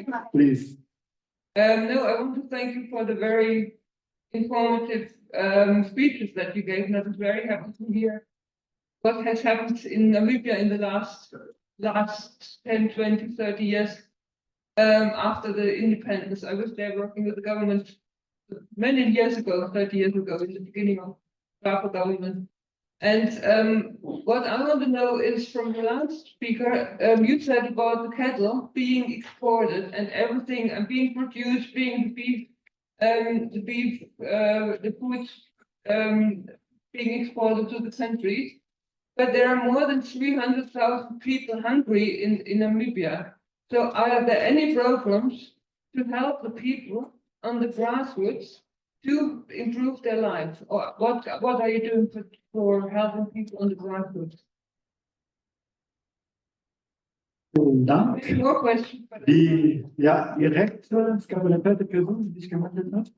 you. Please. No, I want to thank you for the very informative speeches that you gave, and I was very happy to hear what has happened in Namibia in the last 10, 20, 30 years after the independence. I was there working with the government many years ago, 30 years ago, in the beginning of the government. And what I want to know is from the last speaker, you said about the cattle being exported and everything and being produced, being beef, the food being exported to the countries. But there are more than 300,000 people hungry in Namibia. So are there any programs to help the people on the grassroots to improve their lives? Or what are you doing for helping people on the grassroots? Vielen Dank. More questions. Ja, direkt, es gab eine zweite Person, die sich gemeldet hat.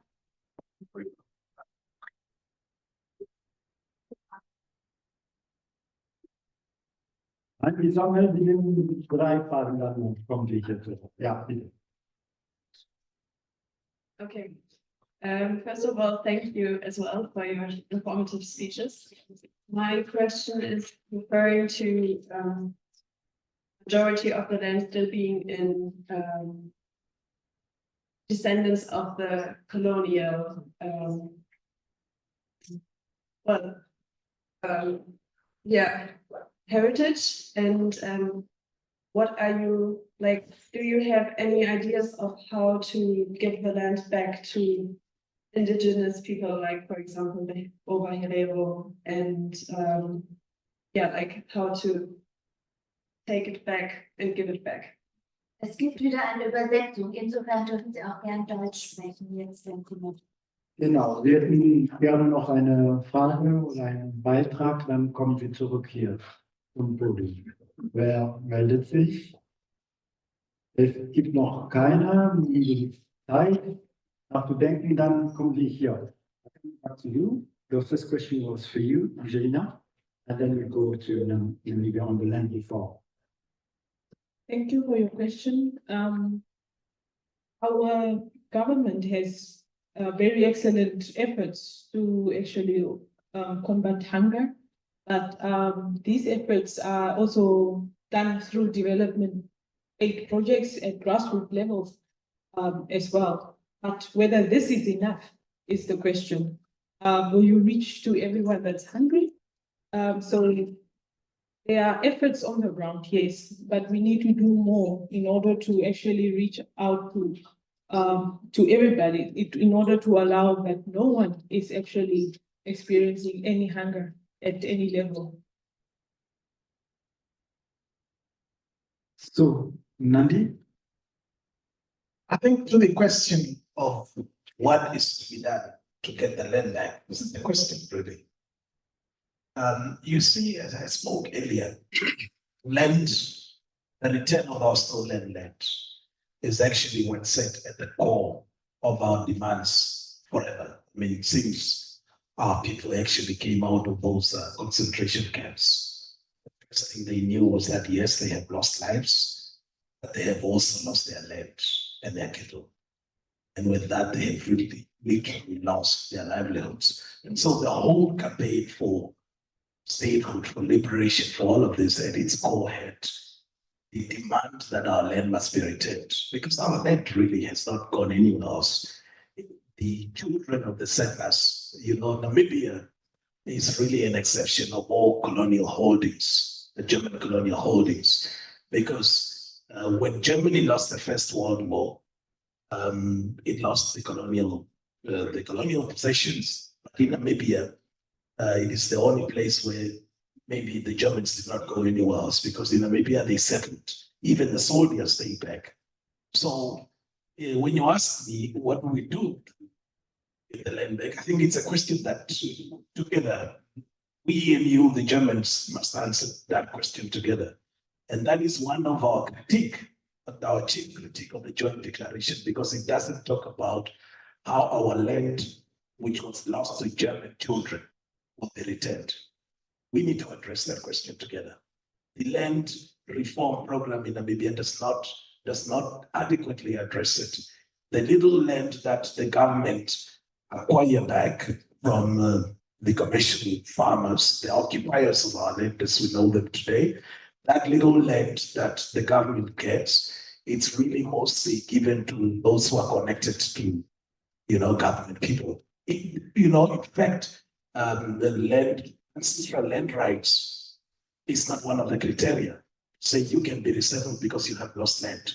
Die sammeln die nehmen 3 Fragen, dann kommen die jetzt. Ja, bitte. Okay. First of all, thank you as well for your informative speeches. My question is referring to majority of the land still being in descendants of the colonial heritage, and what are you like? Do you have any ideas of how to give the land back to indigenous people, like for example the Ovaherero, and like how to take it back and give it back? Es gibt wieder eine Übersetzung, insofern dürfen Sie auch gern Deutsch sprechen jetzt, wenn Sie möchten. Genau, wir hätten gerne noch eine Frage oder einen Beitrag, dann kommen Sie zurück hier zum Podium. Wer meldet sich? Es gibt noch keiner, die Zeit nachzudenken, dann kommen Sie hier. Back to you. The first question was for you, Angelina, and then we go to Namibia on the land before. Thank you for your question. Our government has very excellent efforts to actually combat hunger, but these efforts are also done through development aid projects at grassroots levels as well. But whether this is enough is the question. Will you reach to everyone that's hungry? So there are efforts on the ground, yes, but we need to do more in order to actually reach out to everybody, in order to allow that no one is actually experiencing any hunger at any level. So, Nandi? I think to the question of what is to be done to get the land back, this is the question really. You see, as I spoke earlier, land, the return of our stolen land is actually what's set at the core of our demands forever. I mean, it seems our people actually came out of those concentration camps. The first thing they knew was that, yes, they have lost lives, but they have also lost their land and their cattle. And with that, they have really literally lost their livelihoods. And so the whole campaign for statehood, for liberation, for all of this at its core had the demand that our land must be returned, because our land really has not gone anywhere else. The children of the settlers, you know, Namibia is really an exception of all colonial holdings, the German colonial holdings, because when Germany lost the First World War, it lost the colonial possessions. But in Namibia, it is the only place where maybe the Germans did not go anywhere else, because in Namibia they settled. Even the soldiers stayed back. So when you ask me what do we do with the land back, I think it's a question that together, we and you, the Germans, must answer that question together. And that is one of our critique, our chief critique of the joint declaration, because it doesn't talk about how our land, which was lost to German children, will be returned. We need to address that question together. The land reform program in Namibia does not does not adequately address it. The little land that the government acquired back from the commercial farmers, the occupiers of our land as we know them today, that little land that the government gets, it's really mostly given to those who are connected to, government people. In fact, the ancestral land rights is not one of the criteria. Say you can be resettled because you have lost land.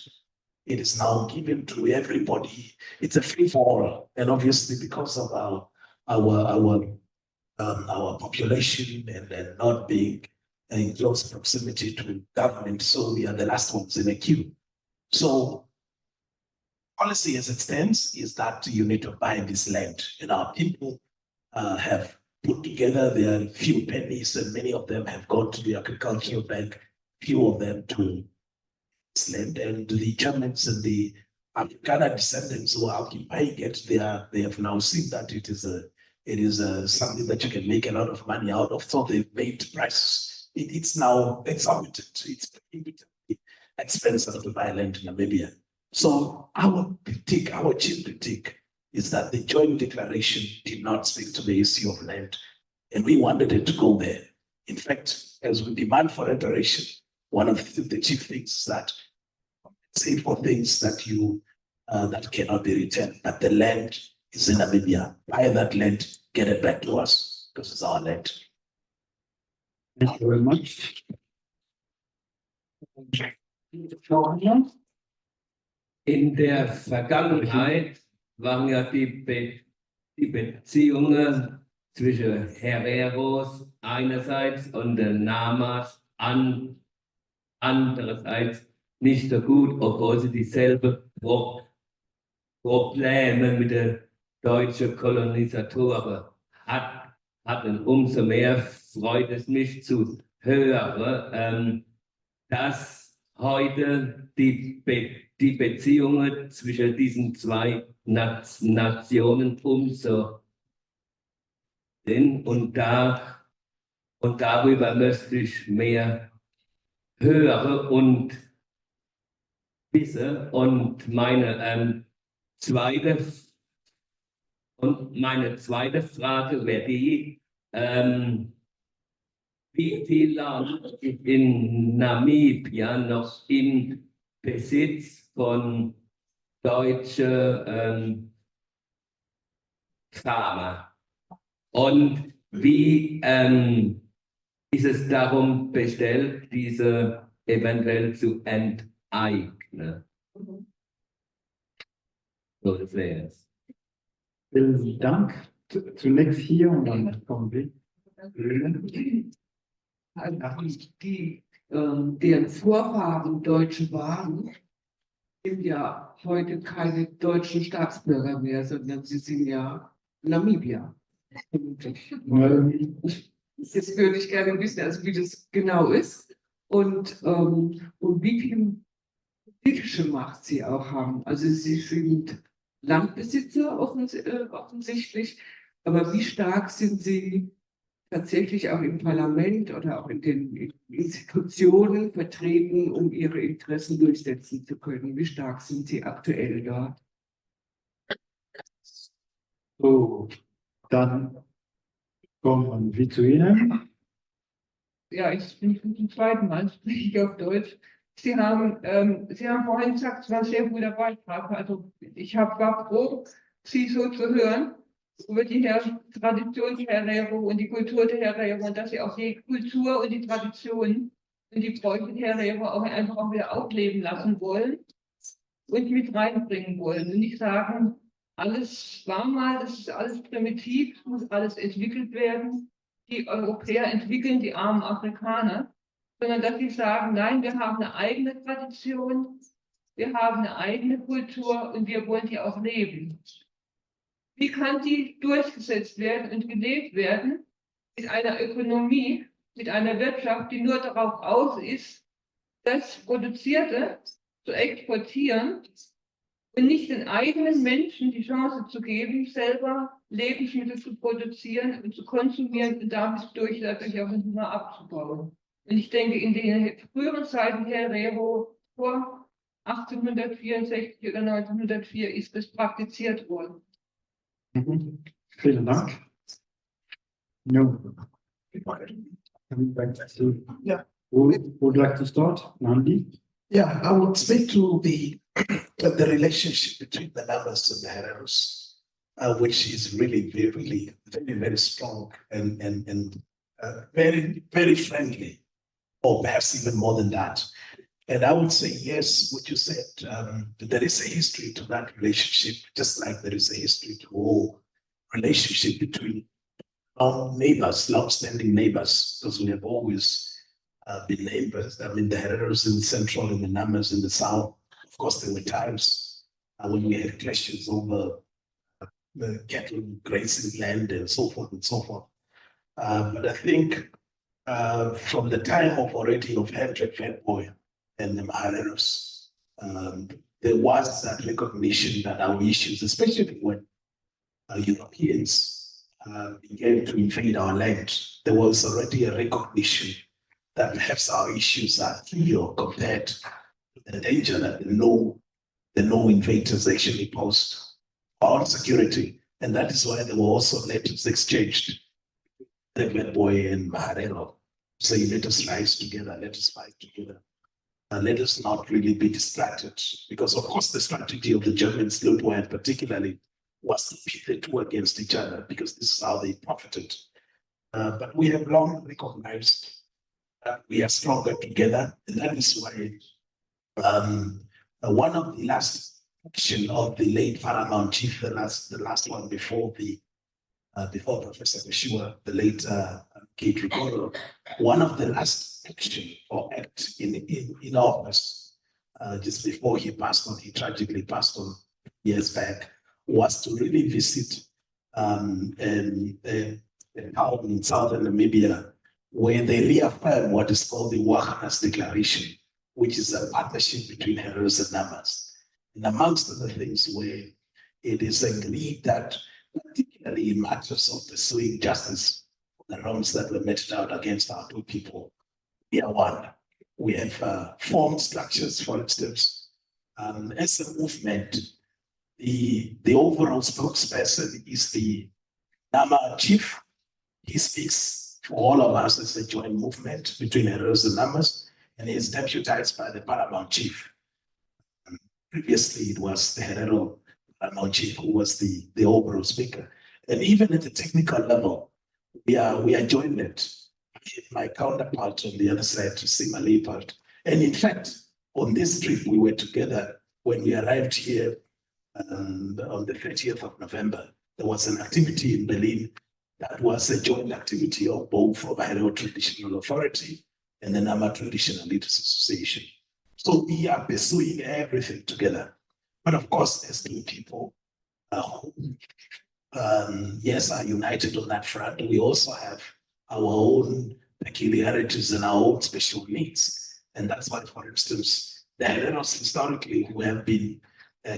It is now given to everybody. It's a free for all, and obviously because of our population and not being in close proximity to government, so we are the last ones in the queue. So policy as it stands is that you need to buy this land, and our people have put together their few pennies, and many of them have gone to the agricultural bank, few of them to this land, and the Germans and the Afrikaner descendants who are occupying it, they have now seen that it is something that you can make a lot of money out of, so they've made prices. It's now exorbitant. It's expensive to buy land in Namibia. So our chief critique is that the joint declaration did not speak to the issue of land, and we wanted it to go there. In fact, as we demand for reparation, one of the chief things is that say for things that that cannot be returned, but the land is in Namibia. Buy that land, get it back to us, because it's our land. Thank you very much. In der Vergangenheit waren ja die Beziehungen zwischen Hereros einerseits und den Namas andererseits nicht so gut, obwohl sie dieselben Probleme mit den deutschen Kolonisatoren hatten. Umso mehr freut es mich zu hören, dass heute die Beziehungen zwischen diesen zwei Nationen umso sind, und darüber möchte ich mehr hören und wissen. Und meine zweite Frage wäre die, wie viel Land ist in Namibia noch im Besitz von deutschen Farmern? Und wie ist es darum bestellt, diese eventuell zu enteignen? So, das wäre es. Vielen Dank. Zunächst hier und dann kommen wir. Deren Vorfahren Deutsche waren, sind ja heute keine deutschen Staatsbürger mehr, sondern sie sind ja Namibia. Jetzt würde ich gerne wissen, also wie das genau ist und wie viel politische Macht sie auch haben. Also sie sind Landbesitzer offensichtlich, aber wie stark sind sie tatsächlich auch im Parlament oder auch in den Institutionen vertreten, um ihre Interessen durchsetzen zu können? Wie stark sind sie aktuell dort? So, dann kommen wir zu Ihnen. Ja, ich bin zum zweiten Mal, spreche ich auf Deutsch. Sie haben vorhin gesagt, es war ein sehr guter Beitrag. Also ich war froh, Sie so zu hören über die Tradition der Herero und die Kultur der Herero und dass Sie auch die Kultur und die Tradition und die Bräuche der Herero auch einfach auch wieder aufleben lassen wollen und mit reinbringen wollen. Und nicht sagen, alles war mal, das ist alles primitiv, muss alles entwickelt werden. Die Europäer entwickeln die armen Afrikaner, sondern dass sie sagen, nein, wir haben eine eigene Tradition, wir haben eine eigene Kultur und wir wollen die auch leben. Wie kann die durchgesetzt werden und gelebt werden mit einer Ökonomie, mit einer Wirtschaft, die nur darauf aus ist, das Produzierte zu exportieren und nicht den eigenen Menschen die Chance zu geben, selber Lebensmittel zu produzieren und zu konsumieren und damit dadurch auch den Hunger abzubauen? Und ich denke, in den früheren Zeiten Herero, vor 1864 oder 1904 ist es praktiziert worden. Vielen Dank. No. Coming back to, Yeah. would like to start, Nandi? Yeah, I would speak to the relationship between the Namas and the Hereros, which is really very strong and very, very friendly, or perhaps even more than that. And I would say, yes, what you said, there is a history to that relationship, just like there is a history to all relationship between our neighbors, long-standing neighbors, because we have always been neighbors. I mean, the Hereros in the central and the Namas in the south. Of course, there were times when we had clashes over the cattle grazing land and so forth and so forth. But I think from the time of Hendrik Vetboy and the Hereros, there was that recognition that our issues, especially when Europeans began to invade our land, there was already a recognition that perhaps our issues are trivial compared to the danger that the no invaders actually posed for our security. And that is why there were also letters exchanged, the Vetboy and Ovaherero, saying, let us rise together, let us fight together. Let us not really be distracted, because of course the strategy of the Germans, Ludwig particularly, was to pit the two against each other, because this is how they profited. But we have long recognized that we are stronger together, and that is why one of the last action of the late Paramount Chief, the last one before Professor Meshua, the late Kirchliche, one of the last action or act in office, just before he passed on, he tragically passed on years back, was to really visit a town in southern Namibia, where they reaffirm what is called the Wahanas Declaration, which is a partnership between Hereros and Namas. And amongst other things, where it is agreed that, particularly in matters of pursuing justice for the wrongs that were meted out against our two people, we are one. We have formed structures, for instance. As a movement, the overall spokesperson is the Nama chief. He speaks for all of us as a joint movement between Hereros and Namas, and he is deputized by the Paramount chief. Previously, it was the Herero Paramount chief who was the overall speaker. And even at the technical level, we are joined. My counterpart on the other side, Sima Leopard. And in fact, on this trip, we were together when we arrived here on the 30th of November. There was an activity in Berlin that was a joint activity of both Ovaherero Traditional Authority and the Nama Traditional Leaders Association. So we are pursuing everything together. But of course, as two people who, yes, are united on that front, we also have our own peculiarities and our own special needs. And that's why, for instance, the Hereros historically, who have been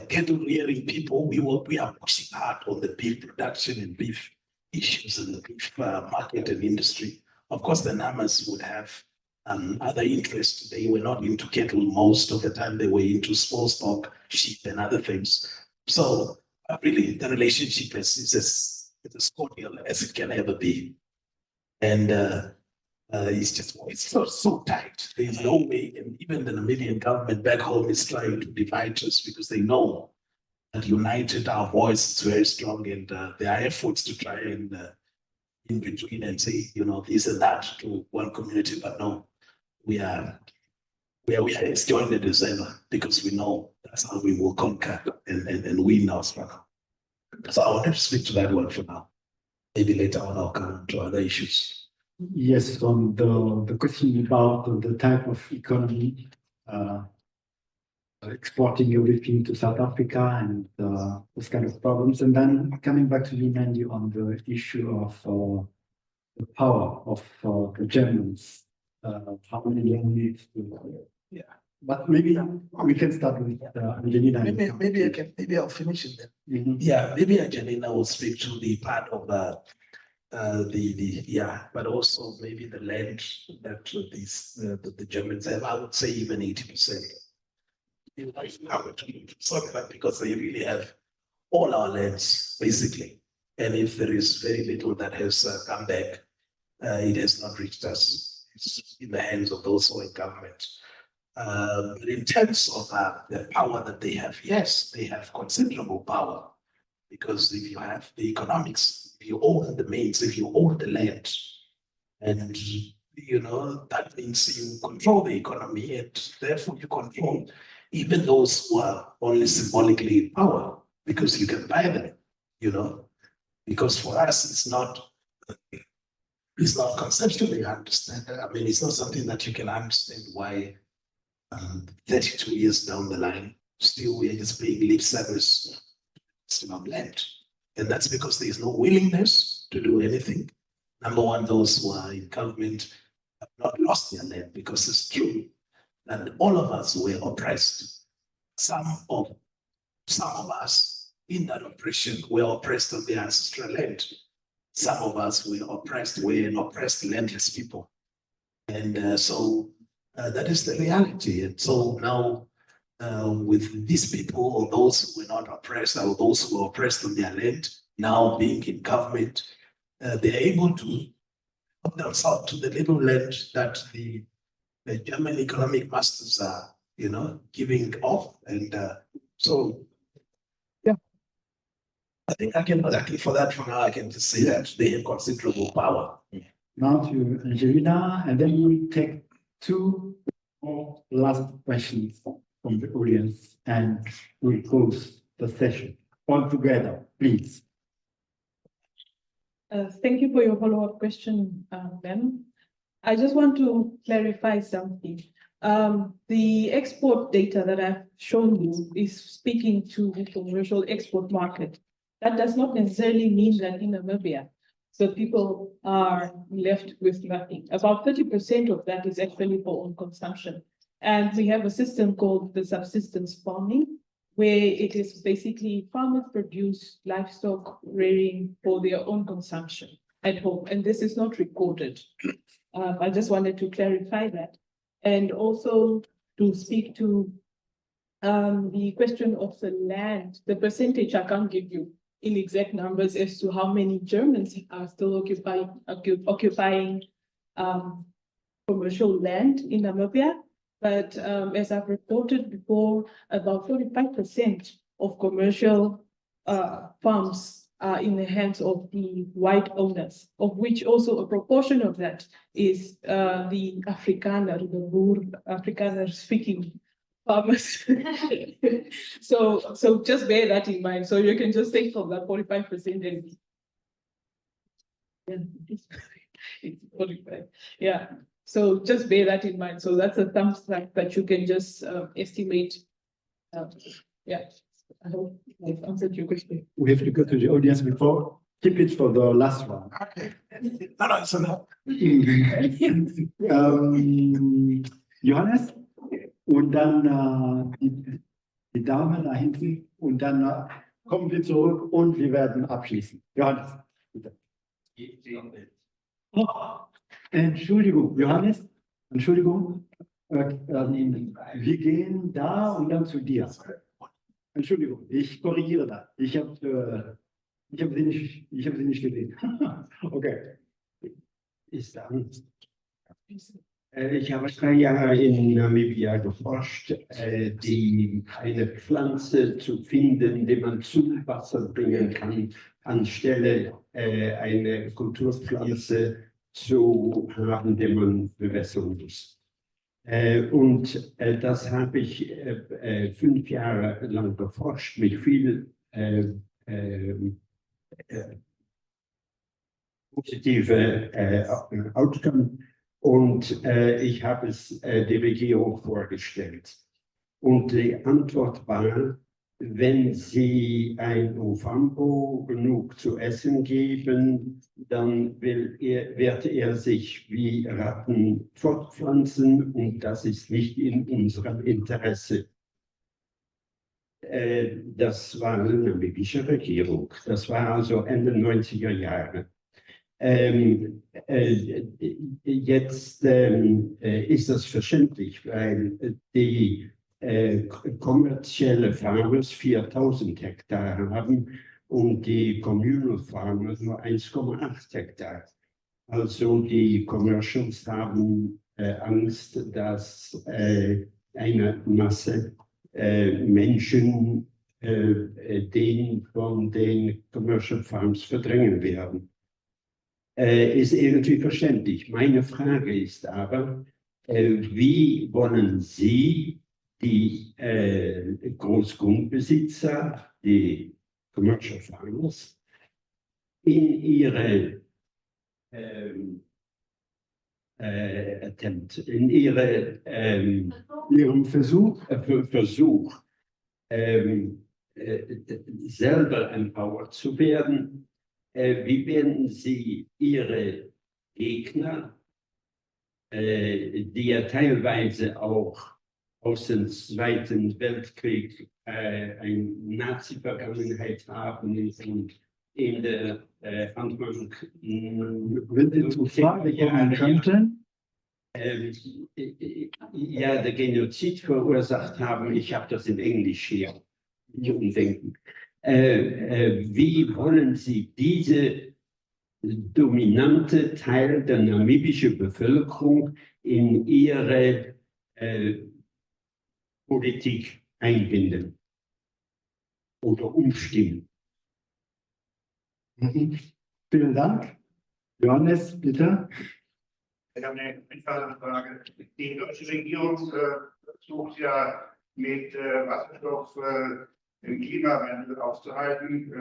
cattle rearing people, we are pushing hard on the beef production and beef issues in the beef market and industry. Of course, the Namas would have other interests. They were not into cattle most of the time. They were into small stock, sheep and other things. So really, the relationship is as cordial as it can ever be. And it's so tight. There's no way, and even the Namibian government back home is trying to divide us because they know that united our voice is very strong, and there are efforts to try and in between and say, this and that to one community, but no, we are as joined as ever, because we know that's how we will conquer and win our struggle. So I wanted to speak to that one for now. Maybe later on I'll come to other issues. Yes, on the question about the type of economy, exporting everything to South Africa and those kind of problems. And then coming back to you, Nandi, on the issue of the power of the Germans, how many units to... Yeah. But maybe we can start with Angelina. Maybe I'll finish it then. Yeah, maybe Angelina will speak to the part of but also maybe the land that the Germans have. I would say even 80%. because they really have all our lands, basically. And if there is very little that has come back, it has not reached us. It's in the hands of those who are in government. But in terms of the power that they have, yes, they have considerable power. Because if you have the economics, if you own the means, if you own the land, and that means you control the economy, and therefore you control even those who are only symbolically in power, because you can buy them, because for us it's not conceptually understand. I mean, it's not something that you can understand why 32 years down the line, still we are just paying lip service to our land. And that's because there is no willingness to do anything. Number one, those who are in government have not lost their land, because it's true that all of us were oppressed. Some of us in that oppression were oppressed on the ancestral land. Some of us were oppressed, we're an oppressed landless people. And so that is the reality. And so now with these people, or those who were not oppressed, or those who were oppressed on their land, now being in government, they're able to put themselves to the little land that the German economic masters are, giving off. And so, yeah, I think I can, for now, I can just say that they have considerable power. Now to Angelina, and then we take 2 more last questions from the audience, and we'll close the session. All together, please. Thank you for your follow-up question, Ben. I just want to clarify something. The export data that I've shown you is speaking to the commercial export market. That does not necessarily mean that in Namibia, so people are left with nothing. About 30% of that is actually for own consumption. And we have a system called the subsistence farming, where it is basically farmers produce livestock rearing for their own consumption at home. And this is not recorded. I just wanted to clarify that. And also to speak to the question of the land, the percentage I can't give you in exact numbers as to how many Germans are still occupying commercial land in Namibia. But as I've reported before, about 45% of commercial farms are in the hands of the white owners, of which also a proportion of that is the Afrikaner, the Boer, Afrikaner-speaking farmers. So just bear that in mind. So you can just take from that 45% and it's 45. Yeah. So just bear that in mind. So that's a thumbs up that you can just estimate. Yeah, I hope I've answered your question. We have to go to the audience before. Keep it for the last one. Okay. No, it's enough. Johannes und dann die Dame da hinten und dann kommen wir zurück und wir werden abschließen. Johannes, bitte. Entschuldigung, Johannes, Entschuldigung, wir gehen da und dann zu dir. Entschuldigung, ich korrigiere da. Ich habe sie nicht gesehen. Okay. Ist Angst. Ich habe 3 Jahre in Namibia geforscht, eine Pflanze zu finden, die man zu Wasser bringen kann, anstelle eine Kulturpflanze zu haben, die man bewässern muss. Und das habe ich 5 Jahre lang beforscht mit viel positive Outcome. Und ich habe es der Regierung vorgestellt. Und die Antwort war, wenn Sie ein Ovambo genug zu essen geben, dann wird er sich wie Ratten fortpflanzen und das ist nicht in unserem Interesse. Das war eine namibische Regierung. Das war also Ende 90er Jahre. Jetzt ist das verständlich, weil die kommerzielle Farmers 4000 Hektar haben und die Communal Farmers nur 1,8 Hektar. Also die Commercials haben Angst, dass eine Masse Menschen den von den Commercial Farms verdrängen werden. Ist irgendwie verständlich. Meine Frage ist aber, wie wollen Sie die Großgrundbesitzer, die Commercial Farmers, in ihre Ihrem Versuch, selber empowered zu werden, wie werden Sie Ihre Gegner, die ja teilweise auch aus dem Zweiten Weltkrieg eine Nazi-Vergangenheit haben und in der Anfang, wenn Sie zur Frage kommen könnten, ja, der Genozid verursacht haben. Ich habe das in Englisch hier umdenken. Wie wollen Sie diese dominante Teil der namibischen Bevölkerung in Ihre Politik einbinden oder umstimmen? Vielen Dank. Johannes, bitte. Ich habe eine einfache Frage. Die deutsche Regierung versucht ja mit Wasserstoff den Klimawandel aufzuhalten.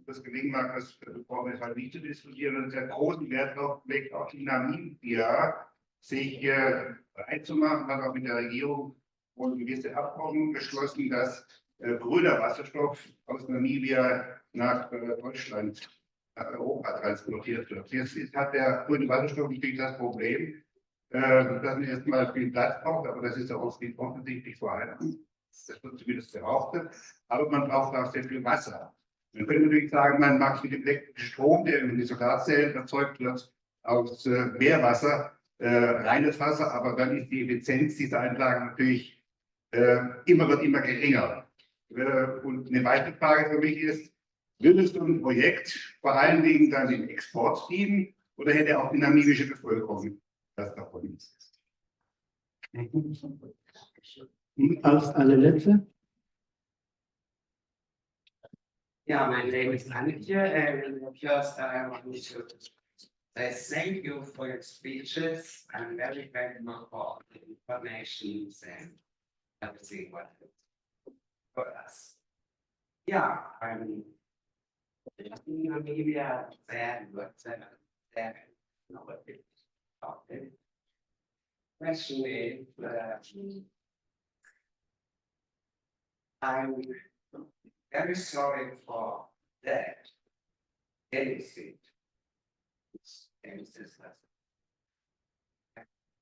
Das gelingen mag, das brauchen wir halt nicht zu diskutieren. Und sehr großen Wert darauf legt auch die Namibia, sich bereit zu machen, hat auch mit der Regierung und gewisse Abkommen geschlossen, dass grüner Wasserstoff aus Namibia nach Deutschland, nach Europa transportiert wird. Jetzt hat der grüne Wasserstoff natürlich das Problem, dass man erstmal viel Platz braucht, aber das ist ja auch offensichtlich vorhanden. Das wird zumindest behauptet. Aber man braucht auch sehr viel Wasser. Man könnte natürlich sagen, man macht mit dem elektrischen Strom, der in die Solarzellen erzeugt wird, aus Meerwasser, reines Wasser, aber dann ist die Effizienz dieser Anlagen natürlich wird immer geringer. Und eine weitere Frage für mich ist, würde so ein Projekt vor allen Dingen dann den Export dienen oder hätte auch die namibische Bevölkerung das davon? Als allerletzte. Yeah, my name is Anitya, and first I want to say thank you for your speeches. I'm very thankful for the information and everything what for us. Yeah, I'm in Namibia, there, but there, nobody talking. Question is, I'm very sorry for that. Anything.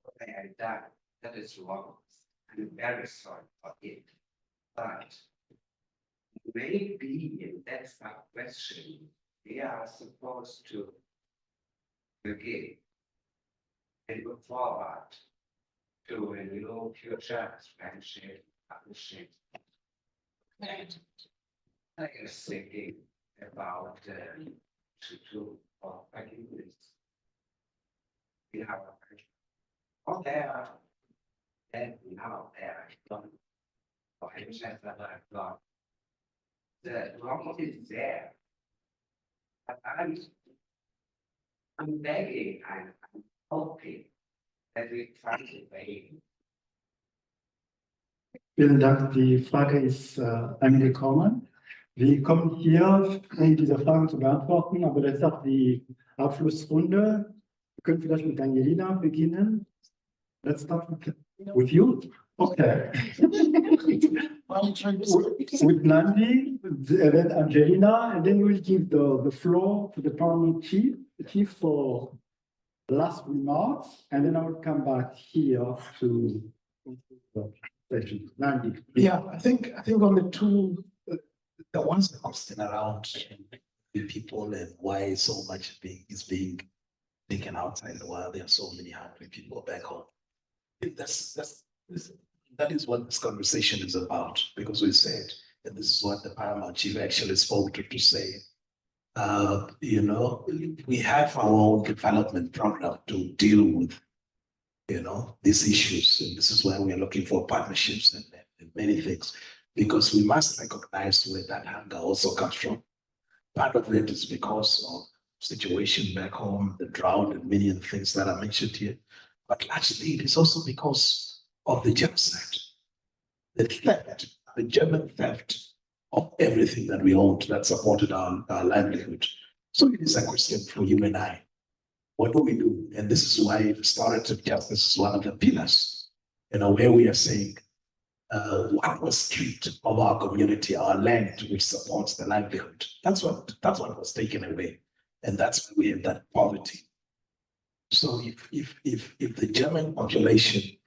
What I have done, that is wrong. I'm very sorry for it. But maybe in that question, we are supposed to begin and look forward to a new future friendship, partnership. And I was thinking about to forgiveness. We have all there, and now there done. For himself that I've done. The wrong is there. But I'm begging, I'm hoping that we find a way. Vielen Dank. Die Frage ist angekommen. Wir kommen hier, diese Fragen zu beantworten, aber das ist auch die Abschlussrunde. Wir können vielleicht mit Angelina beginnen. Let's start with you. Okay. With Nandi, then Angelina, and then we'll give the floor to the parliament chief for the last remarks, and then I will come back here to the session. Nandi. Yeah, I think on the two, the ones that question around the people and why so much is being taken outside while there are so many hungry people back home. That's That is what this conversation is about, because we said, and this is what the Paramount Chief actually spoke to say, you know, we have our own development program to deal with, you know, these issues. And this is why we are looking for partnerships and many things, because we must recognize where that hunger also comes from. Part of it is because of situation back home, the drought and many of the things that I mentioned here. But largely it is also because of the genocide, the theft, the German theft of everything that we owned that supported our livelihood. So it is a question for you and I. What do we do? And this is why restorative justice is one of the pillars, you know, where we are saying, what was stripped of our community, our land, which supports the livelihood. That's what was taken away. And that's why we have that poverty. So if the German population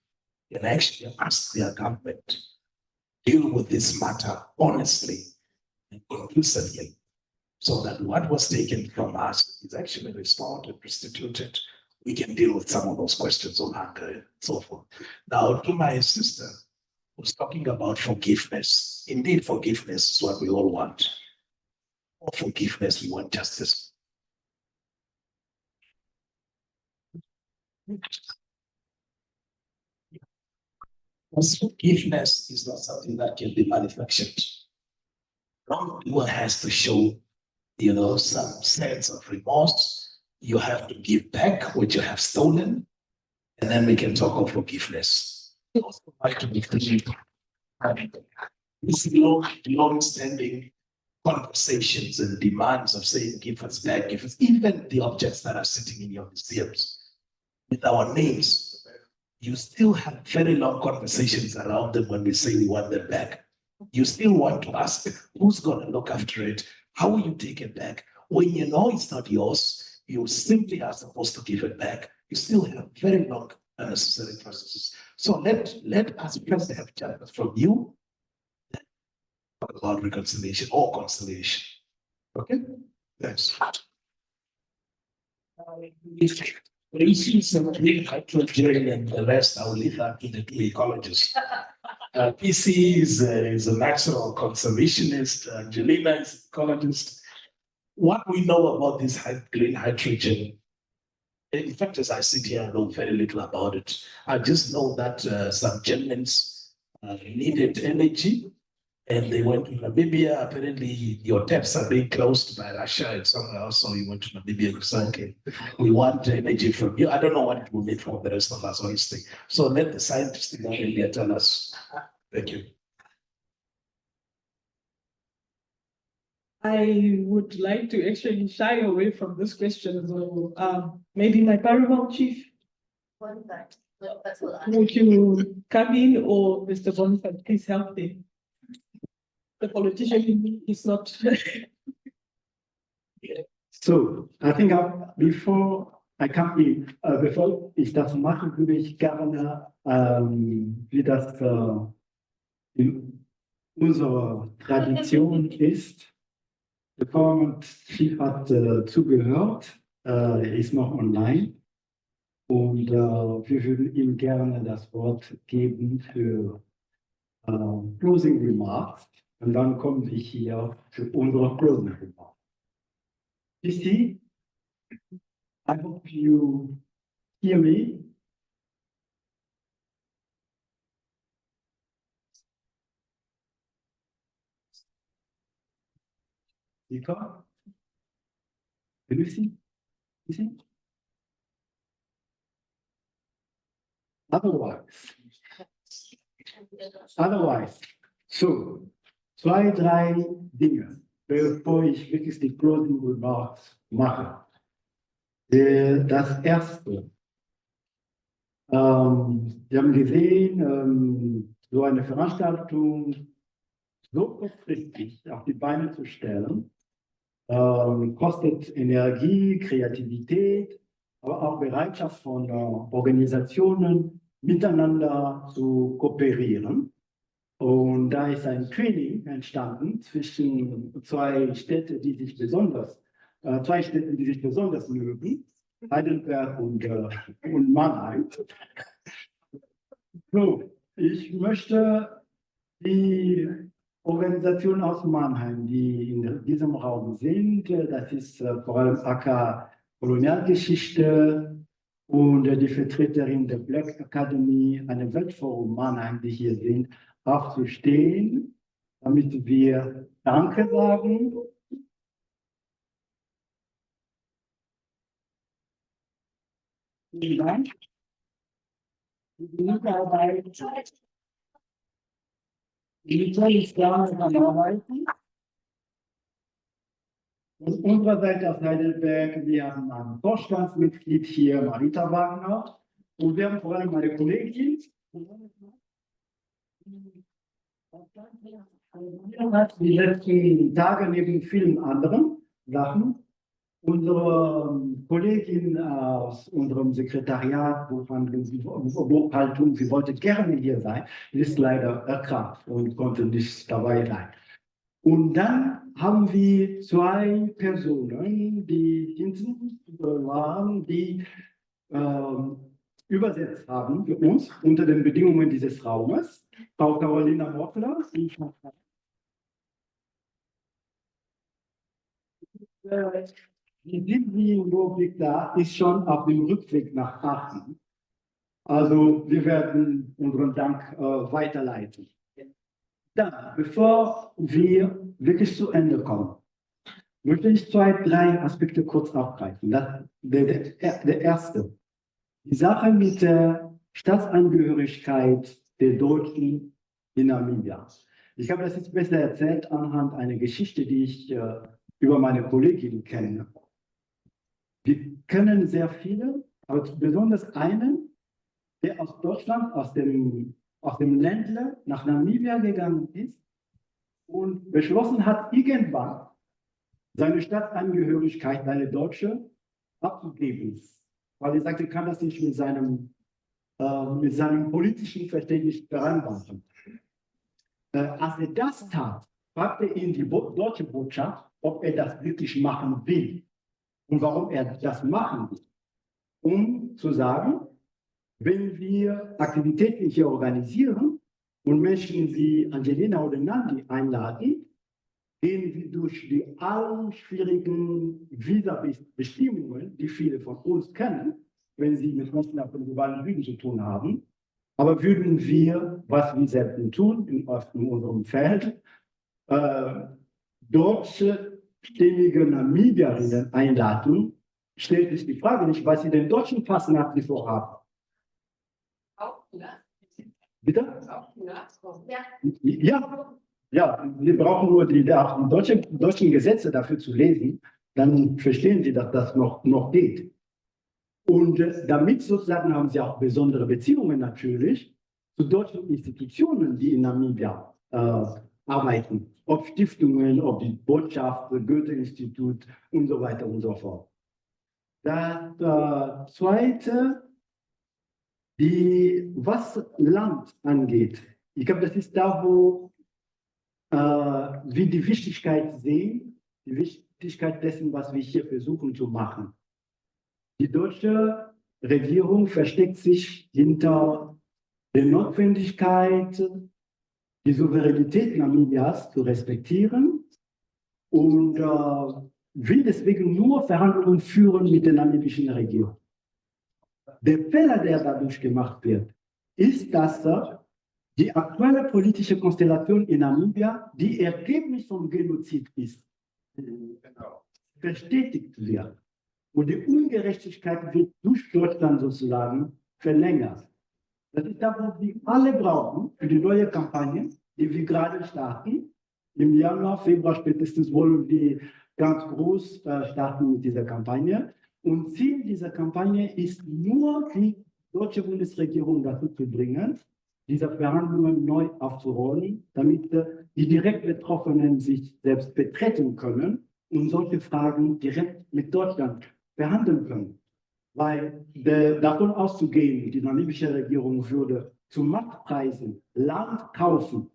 can actually ask their government, deal with this matter honestly and conclusively, so that what was taken from us is actually restored and restituted, we can deal with some of those questions of hunger and so forth. Now, to my sister, who's talking about forgiveness. Indeed, forgiveness is what we all want. For forgiveness, we want justice. Because forgiveness is not something that can be manufactured. Wrongdoer has to show, you know, some sense of remorse. You have to give back what you have stolen, and then we can talk of forgiveness. We also like to be clean. These long-standing conversations and demands of saying, give us back, give us, even the objects that are sitting in your museums with our names, you still have very long conversations around them when we say we want them back. You still want to ask, who's going to look after it? How will you take it back? When you know it's not yours, you simply are supposed to give it back. You still have very long unnecessary processes. So let us first have justice from you, talk about reconciliation or conciliation. Okay? Thanks. The issues of hydrogen and the rest, I will leave that to the two ecologists. PC is a natural conservationist, Angelina is an ecologist. What we know about this green hydrogen, in fact, as I sit here, I know very little about it. I just know that some Germans needed energy and they went to Namibia. Apparently, your taps are being closed by Russia and somewhere else, so you went to Namibia and said, okay, we want energy from you. I don't know what it will need from the rest of us, honestly. So let the scientists in Namibia tell us. Thank you. I would like to actually shy away from this question. So maybe my Paramount Chief, would you come in, or Mr. Bonifant, please help me. The politician in me is not. So, I think before I come in, bevor ich das mache, würde ich gerne, wie das in unserer Tradition ist, der Paramount Chief hat zugehört, ist noch online, und wir würden ihm gerne das Wort geben für Closing Remarks, und dann komme ich hier für unsere Closing Remarks. PC, I hope you hear me. Can you see? You see? Otherwise, so, 2, 3 Dinge, bevor ich wirklich die Closing Remarks mache. Das erste, wir haben gesehen, so eine Veranstaltung so kurzfristig auf die Beine zu stellen, kostet Energie, Kreativität, aber auch Bereitschaft von Organisationen, miteinander zu kooperieren. Und da ist ein Training entstanden zwischen zwei Städten, die sich besonders mögen, Heidelberg und Mannheim. So, Ich möchte die Organisationen aus Mannheim, die in diesem Raum sind, das ist vor allem AK Kolonialgeschichte und die Vertreterin der Black Academy, Eine Welt Forum Mannheim, die hier sind, aufzustehen, damit wir Danke sagen. Vielen Dank. Die Mitarbeit. Die können gerne zusammenarbeiten. Von unserer Seite aus Heidelberg, wir haben ein Vorstandsmitglied hier, Marita Wagner, und wir haben vor allem eine Kollegin, die letzten Tage neben vielen anderen Sachen, unsere Kollegin aus unserem Sekretariat, Buchhaltung, sie wollte gerne hier sein, ist leider erkrankt und konnte nicht dabei sein. Und dann haben wir zwei Personen, die hinten waren, die übersetzt haben für uns unter den Bedingungen dieses Raumes. Frau Carolina Mockler. Die Bibliothek da ist schon auf dem Rückweg nach Aachen. Also wir werden unseren Dank weiterleiten. Dann, bevor wir wirklich zu Ende kommen, möchte ich zwei, drei Aspekte kurz aufgreifen. Der erste, die Sache mit der Staatsangehörigkeit der Deutschen in Namibia. Ich habe das jetzt besser erzählt anhand einer Geschichte, die ich über meine Kollegin kenne. Wir kennen sehr viele, aber besonders einen, der aus Deutschland, aus dem Ländle nach Namibia gegangen ist und beschlossen hat, irgendwann seine Staatsangehörigkeit, seine deutsche, abzugeben. Weil er sagte, er kann das nicht mit seinem politischen Verständnis vereinbaren. Als er das tat, fragte ihn die deutsche Botschaft, ob er das wirklich machen will und warum er das machen will. Um zu sagen, wenn wir Aktivitäten hier organisieren und Menschen wie Angelina oder Nandi einladen, gehen wir durch die allen schwierigen Visa-Bestimmungen, die viele von uns kennen, wenn sie mit Menschen auf dem globalen Süden zu tun haben. Aber würden wir, was wir selten tun in unserem Feld, deutschstämmige Namibierinnen einladen, stellt sich die Frage nicht, was sie den deutschen Pass nach wie vor haben. Bitte? Ja, wir brauchen nur die deutschen Gesetze dafür zu lesen, dann verstehen Sie, dass das noch geht. Und damit sozusagen haben Sie auch besondere Beziehungen natürlich zu deutschen Institutionen, die in Namibia arbeiten. Ob Stiftungen, ob die Botschaft, das Goethe-Institut und so weiter und so fort. Das Zweite, was Land angeht, ich glaube, das ist da, wo wir die Wichtigkeit sehen, die Wichtigkeit dessen, was wir hier versuchen zu machen. Die deutsche Regierung versteckt sich hinter der Notwendigkeit, die Souveränität Namibias zu respektieren und will deswegen nur Verhandlungen führen mit der namibischen Regierung. Der Fehler, der dadurch gemacht wird, ist, dass die aktuelle politische Konstellation in Namibia, die Ergebnis vom Genozid ist, bestätigt wird. Und die Ungerechtigkeit wird durch Deutschland sozusagen verlängert. Das ist das, was wir alle brauchen für die neue Kampagne, die wir gerade starten. Im Januar, Februar spätestens wollen wir ganz groß starten mit dieser Kampagne. Und Ziel dieser Kampagne ist nur, die deutsche Bundesregierung dazu zu bringen, diese Verhandlungen neu aufzurollen, damit die direkt Betroffenen sich selbst betreten können und solche Fragen direkt mit Deutschland verhandeln können. Weil davon auszugehen, die namibische Regierung würde zu Marktpreisen Land kaufen,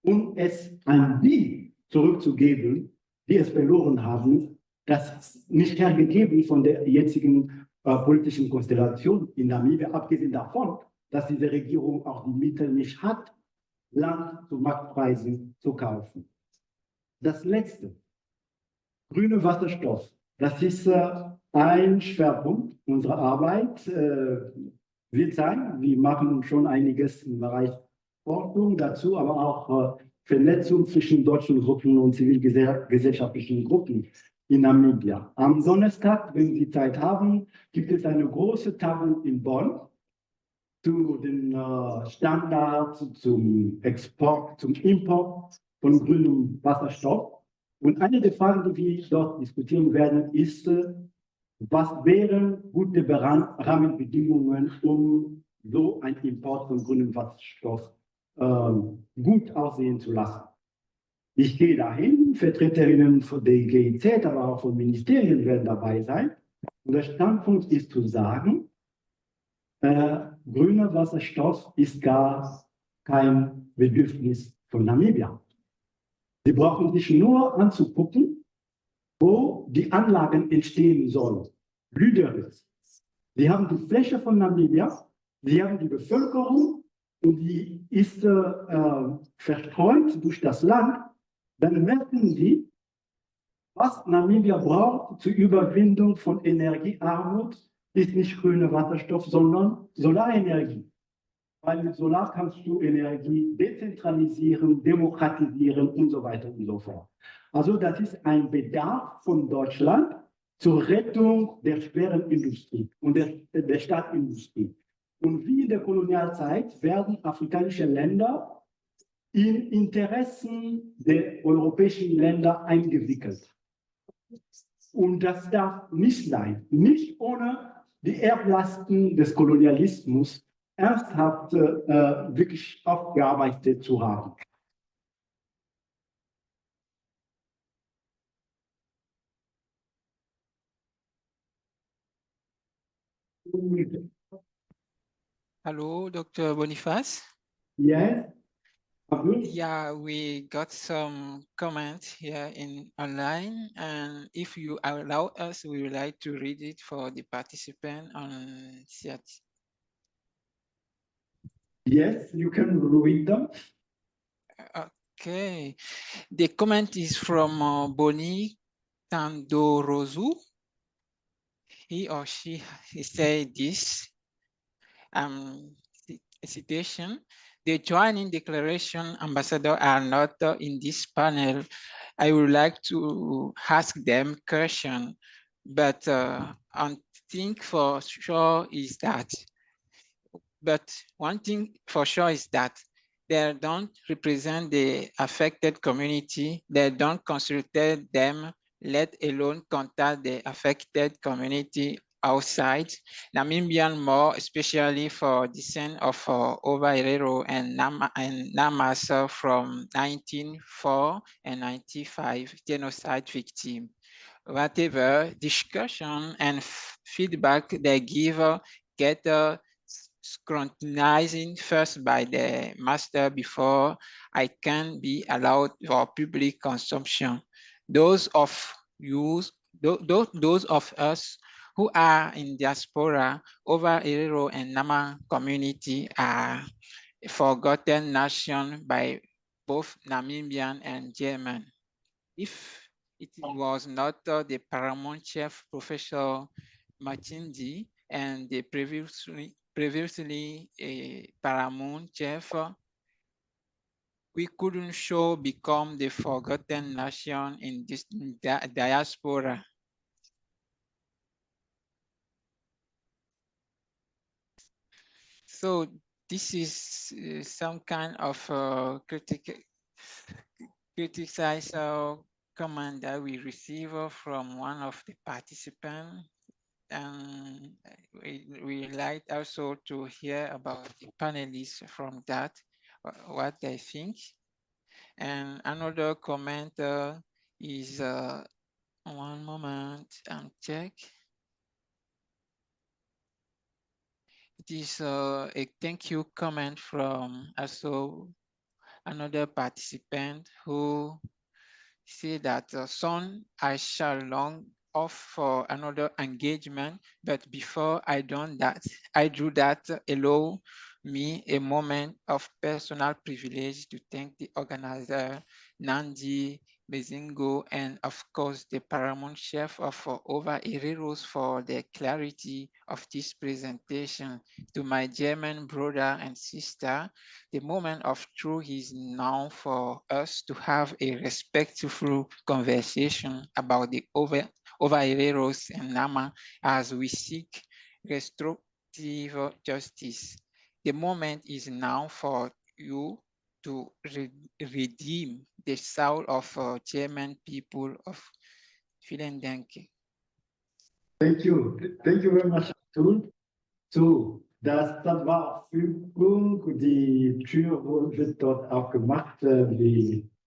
um es an die zurückzugeben, die es verloren haben, das ist nicht hergegeben von der jetzigen politischen Konstellation in Namibia. Abgesehen davon, dass diese Regierung auch die Mittel nicht hat, Land zu Marktpreisen zu kaufen. Das Letzte, grüner Wasserstoff. Das ist ein Schwerpunkt unserer Arbeit. Wird sein. Wir machen schon einiges im Bereich Forschung dazu, aber auch Vernetzung zwischen deutschen Gruppen und zivilgesellschaftlichen Gruppen in Namibia. Am Donnerstag, wenn Sie Zeit haben, gibt es eine große Tagung in Bonn zu den Standards, zum Export, zum Import von grünem Wasserstoff. Und eine der Fragen, die wir dort diskutieren werden, ist, was wären gute Rahmenbedingungen, um so einen Import von grünem Wasserstoff gut aussehen zu lassen? Ich gehe dahin, Vertreterinnen von der GIZ, aber auch von Ministerien werden dabei sein. Und der Standpunkt ist zu sagen, grüner Wasserstoff ist gar kein Bedürfnis von Namibia. Sie brauchen sich nur anzugucken, wo die Anlagen entstehen sollen. Lüderitz. Sie haben die Fläche von Namibia, sie haben die Bevölkerung und die ist verstreut durch das Land. Dann merken Sie, was Namibia braucht zur Überwindung von Energiearmut, ist nicht grüner Wasserstoff, sondern Solarenergie. Weil mit Solar kannst du Energie dezentralisieren, demokratisieren und so weiter und so fort. Also das ist ein Bedarf von Deutschland zur Rettung der schweren Industrie und der Stahlindustrie. Und wie in der Kolonialzeit werden afrikanische Länder in Interessen der europäischen Länder eingewickelt. Und das darf nicht sein, nicht ohne die Erblasten des Kolonialismus ernsthaft wirklich aufgearbeitet zu haben. Hello, Dr. Boniface. Yes. Yeah, we got some comments here in online, and if you allow us, we would like to read it for the participant on chat. Yes, you can read them. Okay, the comment is from Boni Tandorozu. He or she said this. Citation, the joining declaration ambassador are not in this panel. I would like to ask them question, but one thing for sure is that, they don't represent the affected community. They don't consult them, let alone contact the affected community outside. Namibian more, especially for descent of Ovaherero and Namas from 1904 and 95 genocide victim. Whatever discussion and feedback they give get scrutinizing first by the master before I can be allowed for public consumption. Those of us who are in diaspora, Ovaherero and Nama community are forgotten nation by both Namibian and German. If it was not the paramount chief, Professor Machinji, and the previously a paramount chief, we couldn't show become the forgotten nation in this diaspora. So this is some kind of criticize comment that we receive from one of the participants. And we like also to hear about the panelists from that, what they think. And another comment is, one moment, and check. It is a thank you comment from also another participant who said that soon I shall long off for another engagement, but before I do that alone me a moment of personal privilege to thank the organizer, Nandi Bezingo, and of course the paramount chef of Ovahereros for the clarity of this presentation. To my German brother and sister, the moment of truth is now for us to have a respectful conversation about the Ovahereros and Nama as we seek restorative justice. The moment is now for you to redeem the soul of German people of Vielen Dank. Thank you. Thank you very much, Arthur. So, das war auch Fügung. Die Tür wird dort auch gemacht.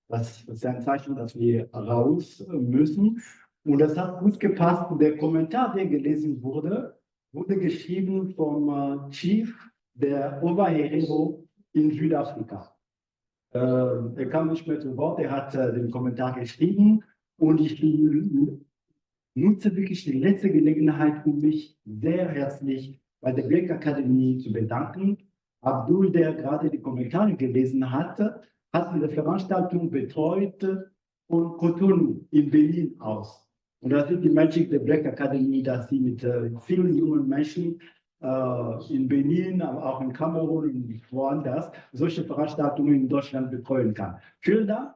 Das ist ein Zeichen, dass wir raus müssen. Und das hat gut gepasst. Der Kommentar, der gelesen wurde, wurde geschrieben vom Chief der Ovaherero in Südafrika. Er kam nicht mehr zu Wort, er hat den Kommentar geschrieben und ich nutze wirklich die letzte Gelegenheit, um mich sehr herzlich bei der Black Academy zu bedanken. Abdul, der gerade die Kommentare gelesen hatte, hat diese Veranstaltung betreut von Cotonou in Berlin aus. Und das ist die Magic der Black Academy, dass sie mit vielen jungen Menschen in Berlin, aber auch in Kamerun und woanders solche Veranstaltungen in Deutschland betreuen kann. Vielen Dank.